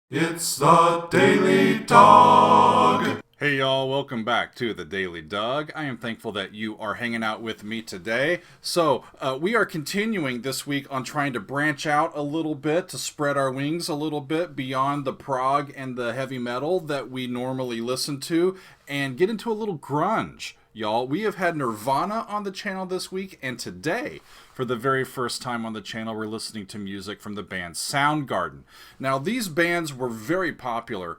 It's the Daily Dog. Hey y'all, welcome back to the Daily Dog. I am thankful that you are hanging out with me today. So, we are continuing this week on trying to branch out a little bit, to spread our wings a little bit beyond the prog and the heavy metal that we normally listen to, and get into a little grunge. Y'all, we have had Nirvana on the channel this week, and today, for the very first time on the channel, we're listening to music from the band Soundgarden. Now, these bands were very popular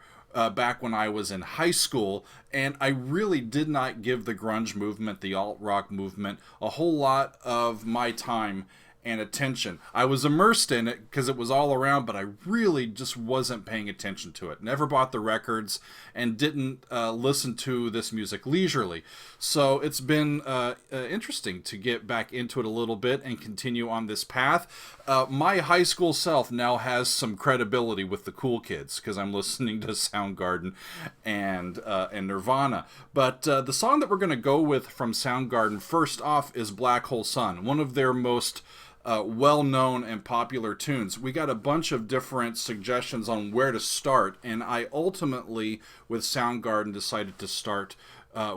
back when I was in high school, and I really did not give the grunge movement, the alt-rock movement, a whole lot of my time and attention. I was immersed in it because it was all around, but I really just wasn't paying attention to it. Never bought the records and didn't listen to this music leisurely. So it's been interesting to get back into it a little bit and continue on this path. My high school self now has some credibility with the cool kids because I'm listening to Soundgarden and Nirvana. But the song that we're going to go with from Soundgarden first off is Black Hole Sun, one of their most well-known and popular tunes. We got a bunch of different suggestions on where to start, and I ultimately, with Soundgarden, decided to start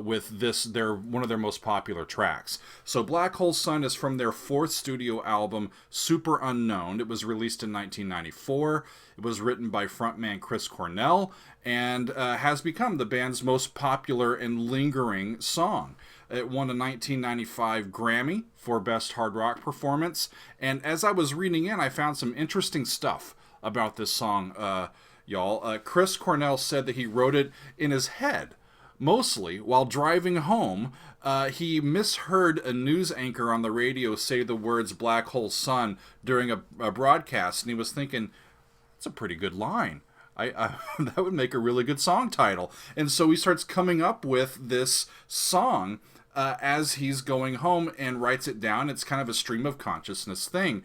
with this, one of their most popular tracks. So Black Hole Sun is from their fourth studio album, Super Unknown. It was released in 1994. It was written by frontman Chris Cornell, and has become the band's most popular and lingering song. It won a 1995 Grammy for Best Hard Rock Performance. And as I was reading in, I found some interesting stuff about this song, y'all. Chris Cornell said that he wrote it in his head, mostly while driving home. He misheard a news anchor on the radio say the words Black Hole Sun during a broadcast, and he was thinking, that's a pretty good line. That would make a really good song title. And so he starts coming up with this song as he's going home and writes it down. It's kind of a stream of consciousness thing.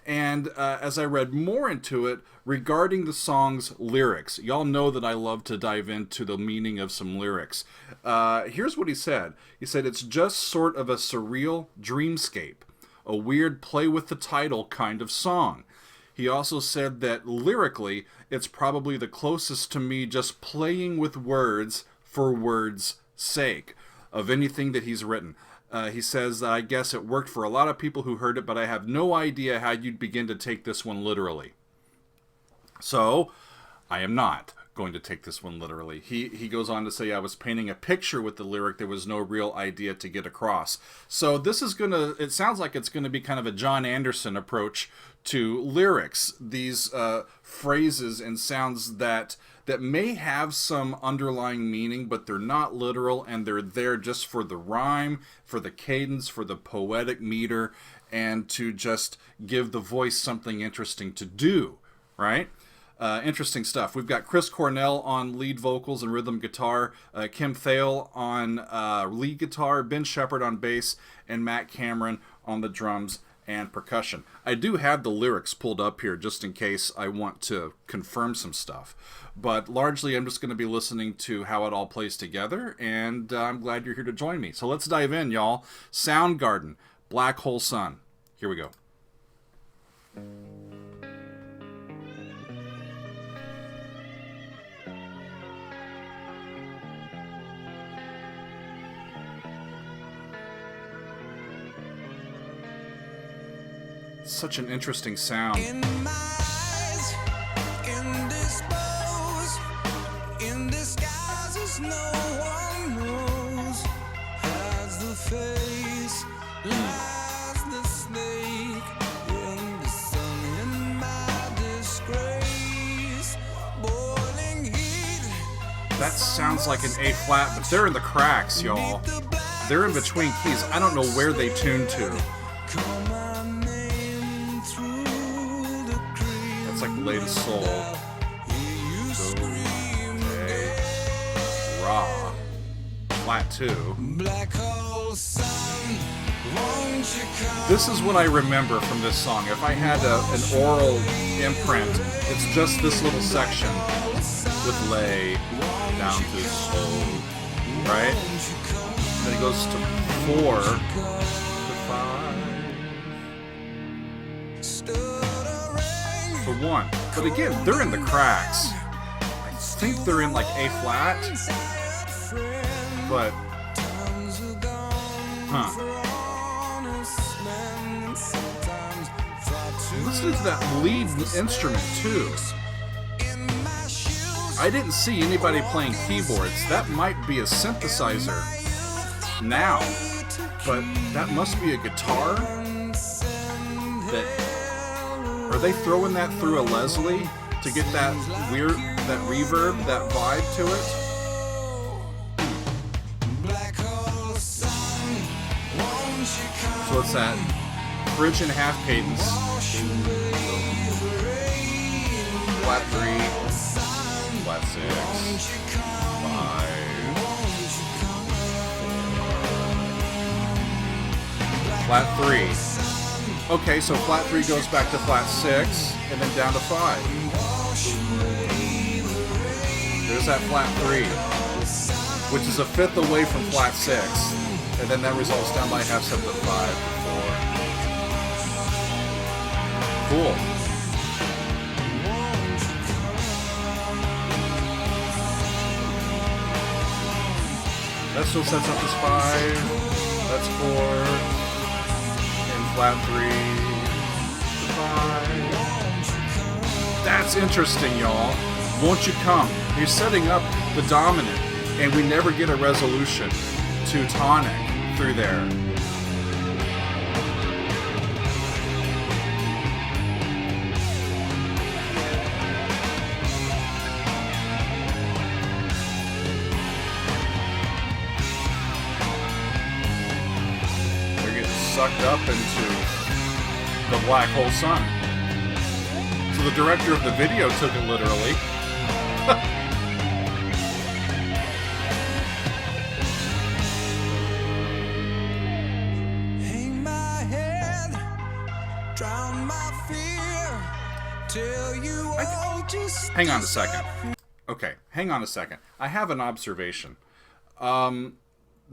And as I read more into it regarding the song's lyrics, y'all know that I love to dive into the meaning of some lyrics. Here's what he said. He said, it's just sort of a surreal dreamscape, a weird play with the title kind of song. He also said that lyrically, it's probably the closest to me just playing with words for words' sake of anything that he's written. He says, I guess it worked for a lot of people who heard it, but I have no idea how you'd begin to take this one literally. So, I am not going to take this one literally. He goes on to say, I was painting a picture with the lyric. There was no real idea to get across. So this is it sounds like it's going to be kind of a John Anderson approach to lyrics. These phrases and sounds that may have some underlying meaning, but they're not literal, and they're there just for the rhyme, for the cadence, for the poetic meter, and to just give the voice something interesting to do, right? Interesting stuff. We've got Chris Cornell on lead vocals and rhythm guitar, Kim Thale on lead guitar, Ben Shepherd on bass, and Matt Cameron on the drums and percussion. I do have the lyrics pulled up here just in case I want to confirm some stuff. But largely I'm just going to be listening to how it all plays together, and I'm glad you're here to join me. So let's dive in, y'all. Soundgarden, Black Hole Sun. Here we go. Such an interesting sound. In my eyes, indisposed, in disguises no one knows, has the face, lies the snake, in the sun, in my disgrace, boiling heat. That sounds like an A flat, but they're in the cracks, y'all. They're in between keys. I don't know where they tune to. Like latest soul. So, okay. Raw. Flat 2. This is what I remember from this song. If I had an oral imprint, it's just this little section with lay down to soul. Right? Then it goes to 4 to 5. To 1. But again, they're in the cracks. think they're in like A flat, but listen to that lead instrument too. I didn't see anybody playing keyboards. That might be a synthesizer now, but that must be a guitar. Are they throwing that through a Leslie to get that weird, that reverb, that vibe to it? So it's that bridge and half cadence. Flat 3, flat 6, 5, 4, flat 3. Okay, so flat 3 goes back to flat 6, and then down to 5. There's that flat 3, which is a fifth away from flat 6, and then that resolves down by half step to 5, 4. Cool. That still sets up as 5. That's 4. Flat 3, 5. That's interesting, y'all. Won't you come? You're setting up the dominant, and we never get a resolution to tonic through there. Sucked up into the black hole sun. So the director of the video took it literally. Hang my head, drown my fear, tell you all just Hang on a second. Okay, hang on a second. I have an observation.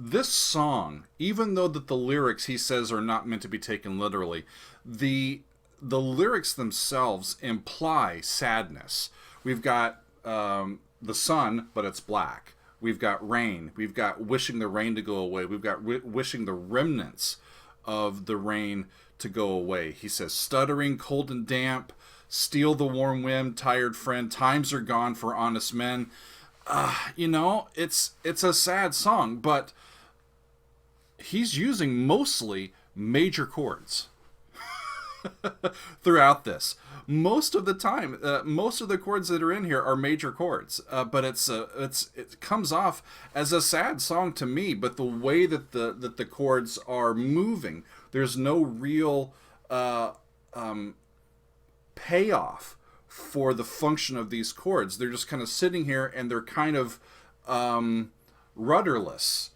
This song, even though that the lyrics he says are not meant to be taken literally, the lyrics themselves imply sadness. We've got the sun, but it's black. We've got rain. We've got wishing the rain to go away. We've got wishing the remnants of the rain to go away. He says, stuttering, cold and damp, steal the warm wind, tired friend, times are gone for honest men. You know, it's a sad song, but he's using mostly major chords throughout this. Most of the time, most of the chords that are in here are major chords, but it comes off as a sad song to me. But the way that the chords are moving, there's no real payoff for the function of these chords. They're just kind of sitting here, and they're kind of rudderless,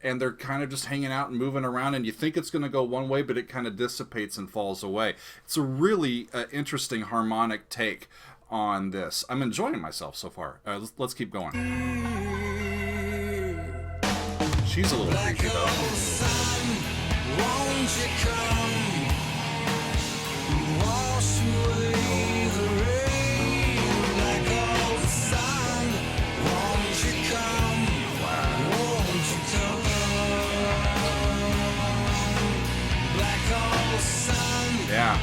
and they're kind of just hanging out and moving around, and you think it's going to go one way, but it kind of dissipates and falls away. It's a really interesting harmonic take on this. I'm enjoying myself so far. Let's keep going. She's a little creepy though. Yeah.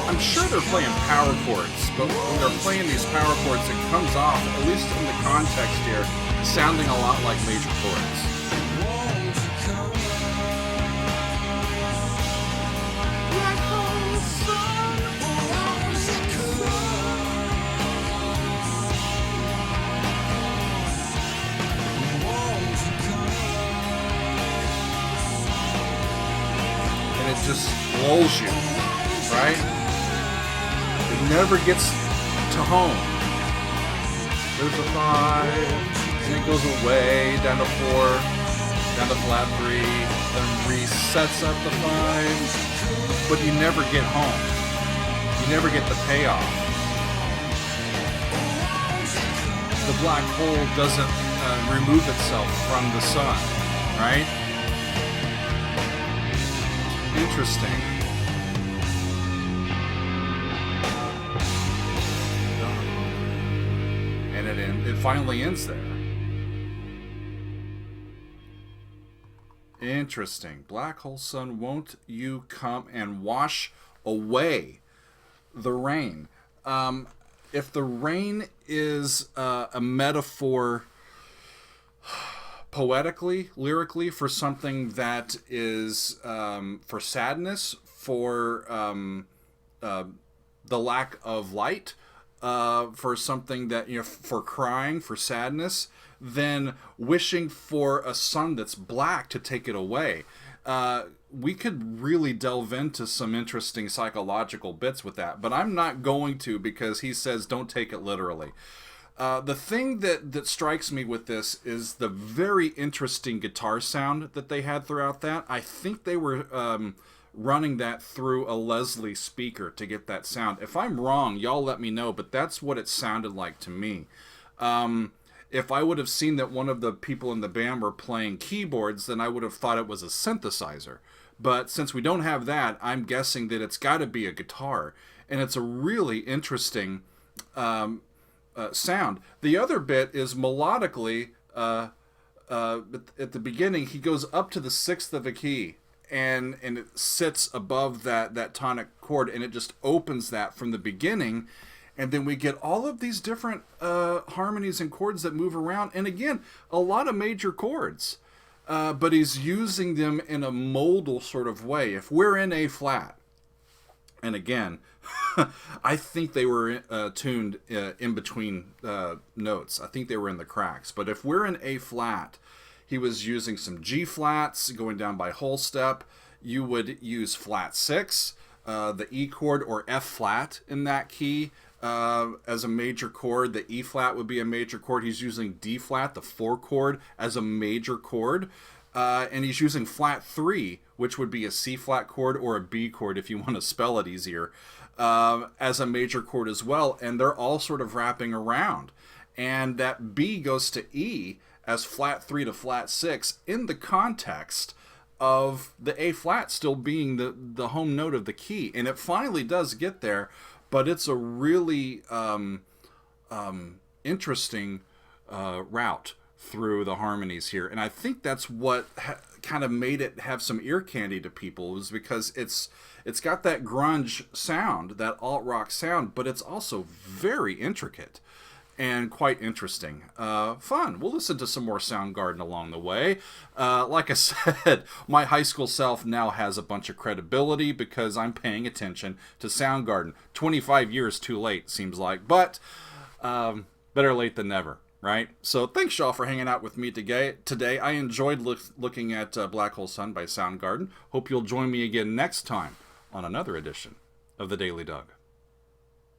I'm sure they're playing power chords, but when they're playing these power chords, it comes off, at least in the context here, sounding a lot like major chords. It just lulls you, right? It never gets to home. There's a 5, and it goes away, down to 4, down to flat 3, then resets up the 5, but you never get home. You never get the payoff. The black hole doesn't remove itself from the sun, right? interesting. And it finally ends there. Interesting. Black hole sun, won't you come and wash away the rain? If the rain is a metaphor poetically, lyrically, for something that is for sadness, for the lack of light, for something that, for crying, for sadness, then wishing for a sun that's black to take it away. We could really delve into some interesting psychological bits with that, but I'm not going to, because he says don't take it literally. The thing that strikes me with this is the very interesting guitar sound that they had throughout that. I think they were running that through a Leslie speaker to get that sound. If I'm wrong, y'all let me know, but that's what it sounded like to me. If I would have seen that one of the people in the band were playing keyboards, then I would have thought it was a synthesizer. But since we don't have that, I'm guessing that it's got to be a guitar. And it's a really interesting sound. The other bit is melodically, at the beginning, he goes up to the sixth of a key, and it sits above that tonic chord, and it just opens that from the beginning. And then we get all of these different harmonies and chords that move around. And again, a lot of major chords. But he's using them in a modal sort of way. If we're in A flat, and again, I think they were tuned in between notes. I think they were in the cracks. But if we're in A flat, he was using some G flats going down by whole step. You would use flat 6, the E chord, or F flat in that key. As a major chord. The E flat would be a major chord. He's using D flat, the 4 chord, as a major chord. And he's using flat 3, which would be a C flat chord or a B chord if you want to spell it easier, as a major chord as well. And they're all sort of wrapping around. And that B goes to E as flat 3 to flat 6 in the context of the A flat still being the home note of the key. And it finally does get there. But it's a really interesting route through the harmonies here. And I think that's what kind of made it have some ear candy to people, was because it's got that grunge sound, that alt-rock sound, but it's also very intricate and quite interesting. Fun. We'll listen to some more Soundgarden along the way. Like I said, my high school self now has a bunch of credibility because I'm paying attention to Soundgarden. 25 years too late, seems like, but better late than never, right? So thanks, y'all, for hanging out with me today. I enjoyed looking at Black Hole Sun by Soundgarden. Hope you'll join me again next time on another edition of The Daily Doug.